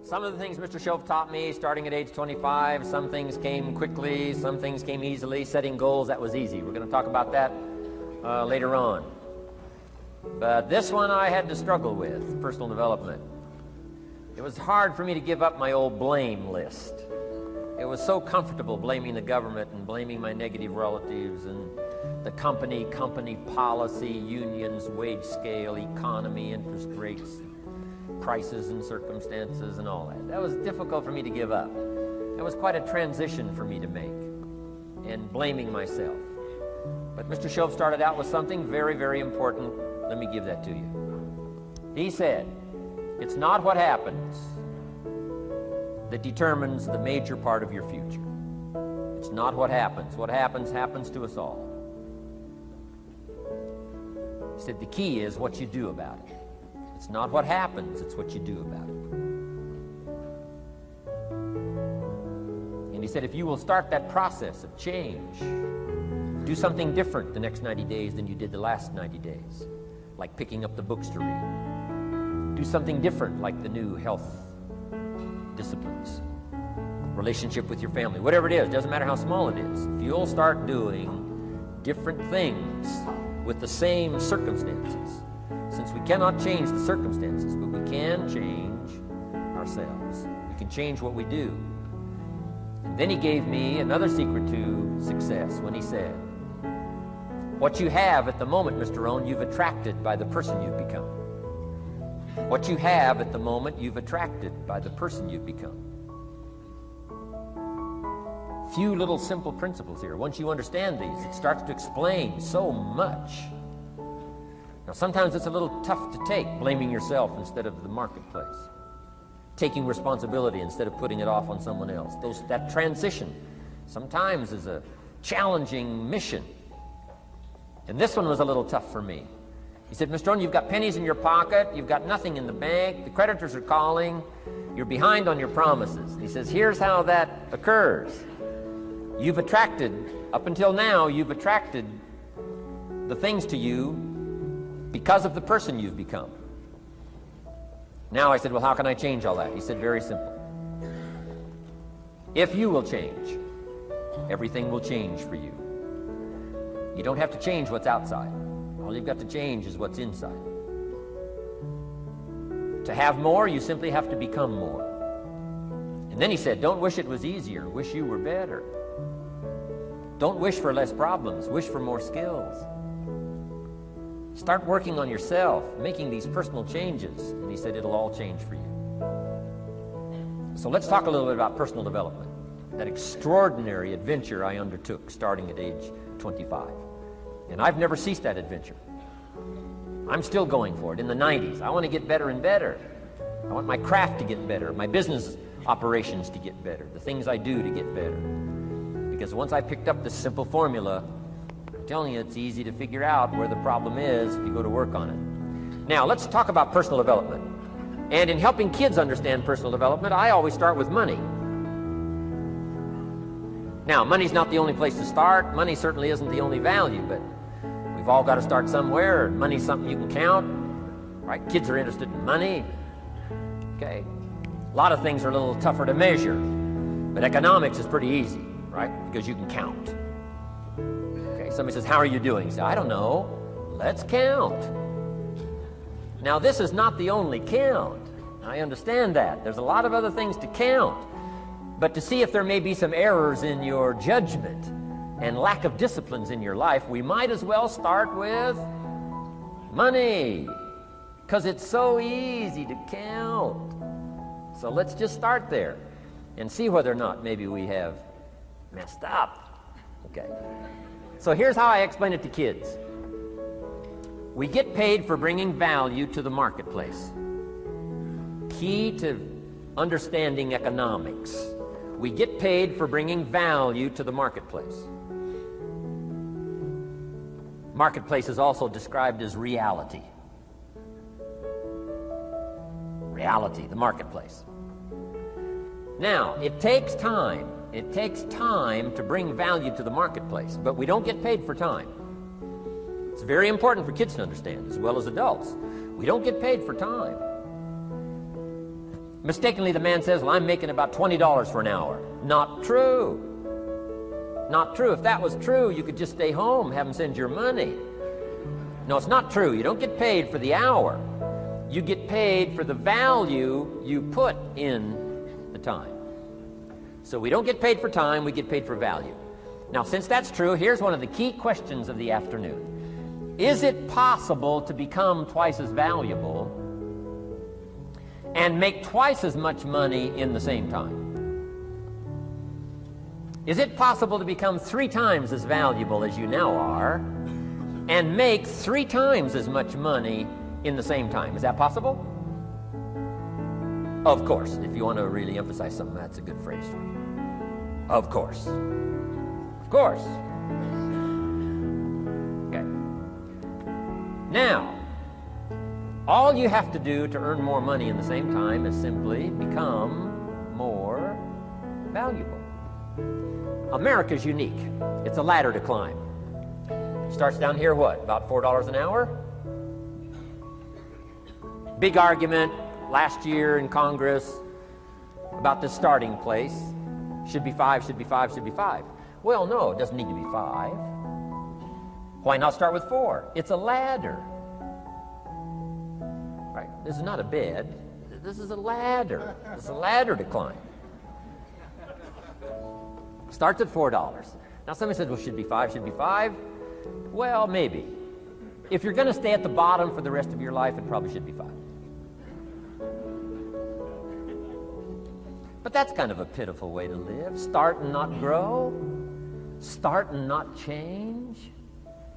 Some of the things Mr. Shoaff taught me starting at age 25, some things came quickly, some things came easily. Setting goals, that was easy. We're going to talk about that later on. But this one I had to struggle with, personal development. It was hard for me to give up my old blame list. It was so comfortable blaming the government and blaming my negative relatives and the company policy, unions, wage scale, economy, interest rates, prices and circumstances and all that. That was difficult for me to give up. That was quite a transition for me to make, and blaming myself. But Mr. Shoaff started out with something very, very important. Let me give that to you. He said, it's not what happens that determines the major part of your future. It's not what happens. What happens, happens to us all. He said the key is what you do about it. It's not what happens, it's what you do about it. And he said if you will start that process of change, do something different the next 90 days than you did the last 90 days, like picking up the books to read. Do something different like the new health disciplines, relationship with your family, whatever it is, doesn't matter how small it is. If you'll start doing different things with the same circumstances, since we cannot change the circumstances, but we can change ourselves. We can change what we do. And then he gave me another secret to success when he said, what you have at the moment, Mr. Rohn, you've attracted by the person you've become. What you have at the moment, you've attracted by the person you've become. Few little simple principles here. Once you understand these, it starts to explain so much. Now, sometimes it's a little tough to take, blaming yourself instead of the marketplace, taking responsibility instead of putting it off on someone else. That transition sometimes is a challenging mission. And this one was a little tough for me. He said, Mr. Rohn, you've got pennies in your pocket, you've got nothing in the bank, the creditors are calling, you're behind on your promises. And he says, here's how that occurs. You've attracted, up until now, you've attracted the things to you because of the person you've become. Now I said, well, how can I change all that? He said, very simple. If you will change, everything will change for you. You don't have to change what's outside. All you've got to change is what's inside. To have more, you simply have to become more. And then he said, don't wish it was easier, wish you were better. Don't wish for less problems, wish for more skills. Start working on yourself, making these personal changes. And he said, it'll all change for you. So let's talk a little bit about personal development. That extraordinary adventure I undertook starting at age 25. And I've never ceased that adventure. I'm still going for it in the 90s. I want to get better and better. I want my craft to get better, my business operations to get better, the things I do to get better. Because once I picked up this simple formula, I'm telling you, it's easy to figure out where the problem is if you go to work on it. Now, let's talk about personal development. And in helping kids understand personal development, I always start with money. Now, money's not the only place to start. Money certainly isn't the only value, but we've all got to start somewhere. Money's something you can count, right? Kids are interested in money. Okay. A lot of things are a little tougher to measure, but economics is pretty easy, right? Because you can count. Somebody says, how are you doing? You say, I don't know. Let's count. Now, this is not the only count. I understand that. There's a lot of other things to count. But to see if there may be some errors in your judgment and lack of disciplines in your life, we might as well start with money, because it's so easy to count. So let's just start there and see whether or not maybe we have messed up. Okay. So here's how I explain it to kids. We get paid for bringing value to the marketplace. Key to understanding economics. We get paid for bringing value to the marketplace. Marketplace is also described as reality. Reality, the marketplace. Now, it takes time. It takes time to bring value to the marketplace, but we don't get paid for time. It's very important for kids to understand, as well as adults. We don't get paid for time. Mistakenly, the man says, well, I'm making about $20 for an hour. Not true. Not true. If that was true, you could just stay home, have them send your money. No, it's not true. You don't get paid for the hour. You get paid for the value you put in the time. So we don't get paid for time, we get paid for value. Now, since that's true, here's one of the key questions of the afternoon. Is it possible to become twice as valuable and make twice as much money in the same time? Is it possible to become 3 times as valuable as you now are and make 3 times as much money in the same time? Is that possible? Of course. If you want to really emphasize something, that's a good phrase. Of course. Of course. Okay. Now, all you have to do to earn more money in the same time is simply become more valuable. America's unique. It's a ladder to climb. Starts down here, what, about $4 an hour? Big argument last year in Congress about the starting place. Should be 5, should be 5, should be 5. Well, no, it doesn't need to be 5. Why not start with 4? It's a ladder. Right? This is not a bed. This is a ladder. This is a ladder to climb. Starts at $4. Now somebody says, well, should be 5, should be 5. Well, maybe. If you're going to stay at the bottom for the rest of your life, it probably should be 5. But that's kind of a pitiful way to live. Start and not grow. Start and not change.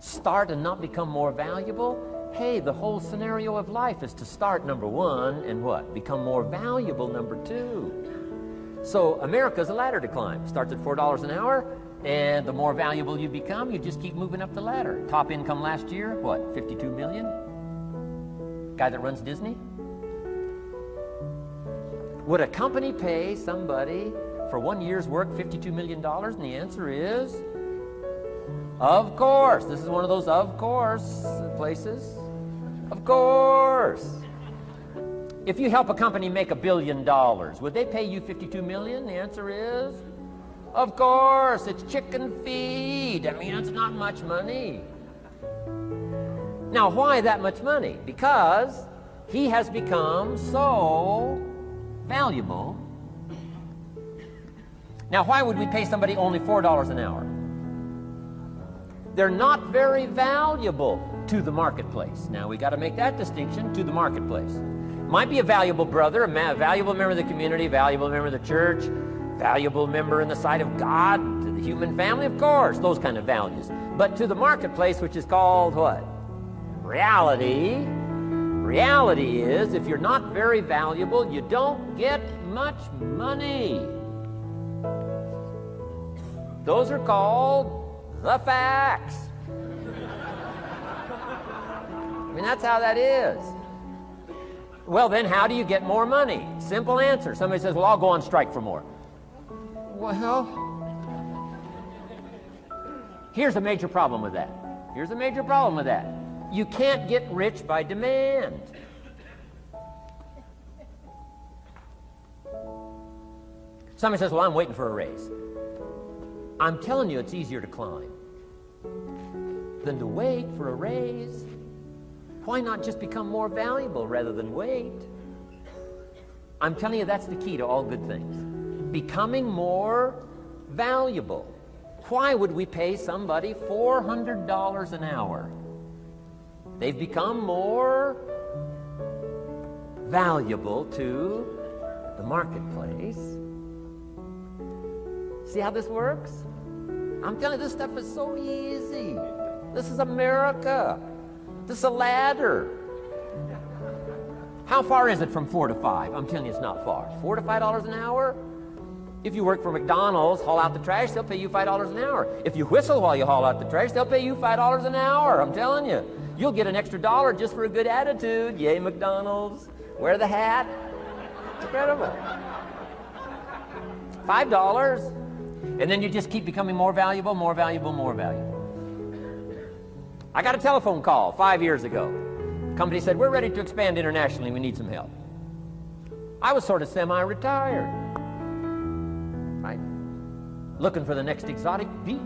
Start and not become more valuable. Hey, the whole scenario of life is to start, number 1, and what? Become more valuable, number 2. So America's a ladder to climb. Starts at $4 an hour, and the more valuable you become, you just keep moving up the ladder. Top income last year, what, 52 million? Guy that runs Disney? Would a company pay somebody for 1 year's work $52 million? And the answer is, of course. This is one of those of course places. Of course. If you help a company make $1 billion, would they pay you $52 million? The answer is, of course. It's chicken feed. I mean, it's not much money. Now, why that much money? Because he has become so valuable. Now, why would we pay somebody only $4 an hour? They're not very valuable to the marketplace. Now, we got to make that distinction, to the marketplace. Might be a valuable brother, a valuable member of the community, valuable member of the church, valuable member in the sight of God, to the human family, of course, those kind of values. But to the marketplace, which is called what? Reality. Reality is, if you're not very valuable, you don't get much money. Those are called the facts. I mean, that's how that is. Well, then, how do you get more money? Simple answer. Somebody says, well, I'll go on strike for more. Well, here's a major problem with that. Here's a major problem with that. You can't get rich by demand. Somebody says, well, I'm waiting for a raise. I'm telling you, it's easier to climb than to wait for a raise. Why not just become more valuable rather than wait? I'm telling you, that's the key to all good things. Becoming more valuable. Why would we pay somebody $400 an hour? They've become more valuable to the marketplace. See how this works? I'm telling you, this stuff is so easy. This is America. This is a ladder. How far is it from 4 to 5? I'm telling you, it's not far. $4 to $5 an hour? If you work for McDonald's, haul out the trash, they'll pay you $5 an hour. If you whistle while you haul out the trash, they'll pay you $5 an hour. I'm telling you. You'll get an extra $1 just for a good attitude. Yay, McDonald's. Wear the hat. It's incredible. $5. And then you just keep becoming more valuable, more valuable, more valuable. I got a telephone call 5 years ago. The company said, we're ready to expand internationally. We need some help. I was sort of semi-retired, right? Looking for the next exotic beach.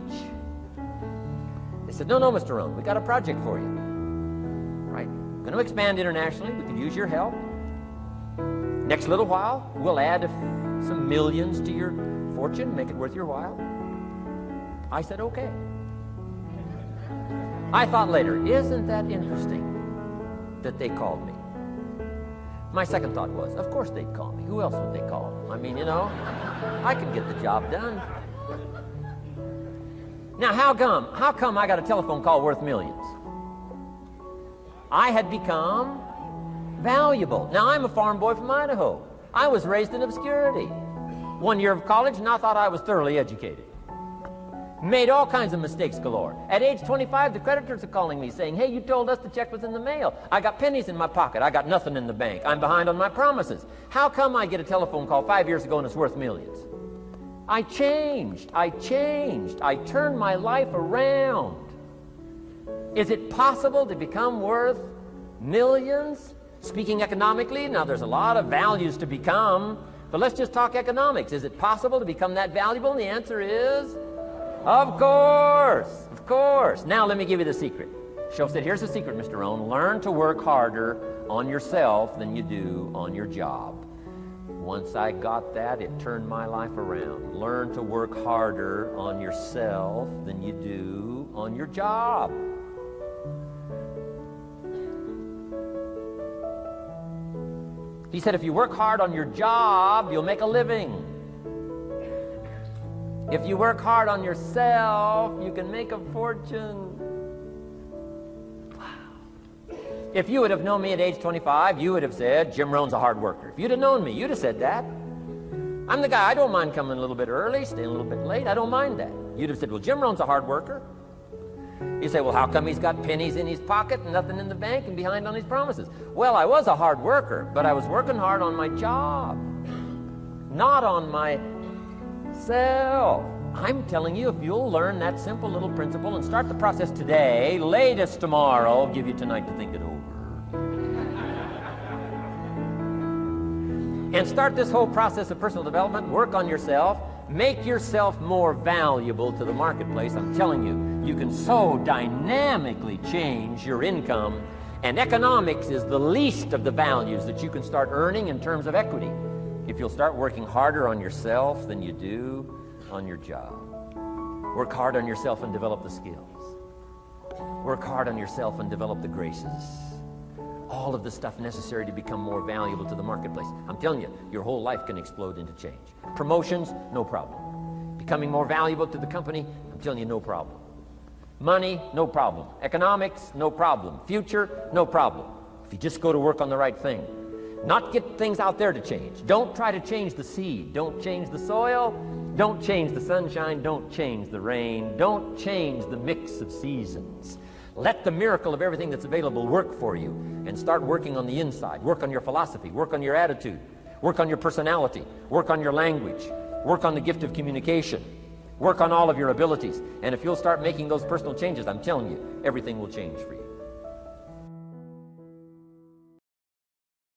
They said, no, Mr. Rohn, we got a project for you, right? Going to expand internationally. We could use your help. Next little while, we'll add some millions to your fortune, make it worth your while. I said, okay. I thought later, isn't that interesting that they called me? My second thought was, of course they'd call me. Who else would they call? I mean, you know, I could get the job done. Now, how come I got a telephone call worth millions? I had become valuable. Now, I'm a farm boy from Idaho. I was raised in obscurity. 1 year of college, and I thought I was thoroughly educated. Made all kinds of mistakes galore. At age 25, the creditors are calling me saying, hey, you told us the check was in the mail. I got pennies in my pocket. I got nothing in the bank. I'm behind on my promises. How come I get a telephone call 5 years ago and it's worth millions? I changed. I turned my life around. Is it possible to become worth millions? Speaking economically, now there's a lot of values to become, but let's just talk economics. Is it possible to become that valuable? And the answer is, of course, of course. Now let me give you the secret. Shoaff said, here's the secret, Mr. Rohn. Learn to work harder on yourself than you do on your job. Once I got that, it turned my life around. Learn to work harder on yourself than you do on your job. He said, if you work hard on your job, you'll make a living. If you work hard on yourself, you can make a fortune. Wow. If you would have known me at age 25, you would have said, Jim Rohn's a hard worker. If you'd have known me, you'd have said that. I'm the guy, I don't mind coming a little bit early, staying a little bit late. I don't mind that. You'd have said, well, Jim Rohn's a hard worker. You say, well, how come he's got pennies in his pocket and nothing in the bank and behind on his promises? Well, I was a hard worker, but I was working hard on my job, not on myself. I'm telling you, if you'll learn that simple little principle and start the process today, latest tomorrow, I'll give you tonight to think it over. And start this whole process of personal development, work on yourself, make yourself more valuable to the marketplace. I'm telling you, you can so dynamically change your income, and economics is the least of the values that you can start earning in terms of equity if you'll start working harder on yourself than you do on your job. Work hard on yourself and develop the skills. Work hard on yourself and develop the graces. All of the stuff necessary to become more valuable to the marketplace. I'm telling you, your whole life can explode into change. Promotions, no problem. Becoming more valuable to the company, I'm telling you, no problem. Money, no problem. Economics, no problem. Future, no problem. If you just go to work on the right thing. Not get things out there to change. Don't try to change the seed. Don't change the soil. Don't change the sunshine. Don't change the rain. Don't change the mix of seasons. Let the miracle of everything that's available work for you, and start working on the inside. Work on your philosophy. Work on your attitude. Work on your personality. Work on your language. Work on the gift of communication. Work on all of your abilities. And if you'll start making those personal changes, I'm telling you, everything will change for you.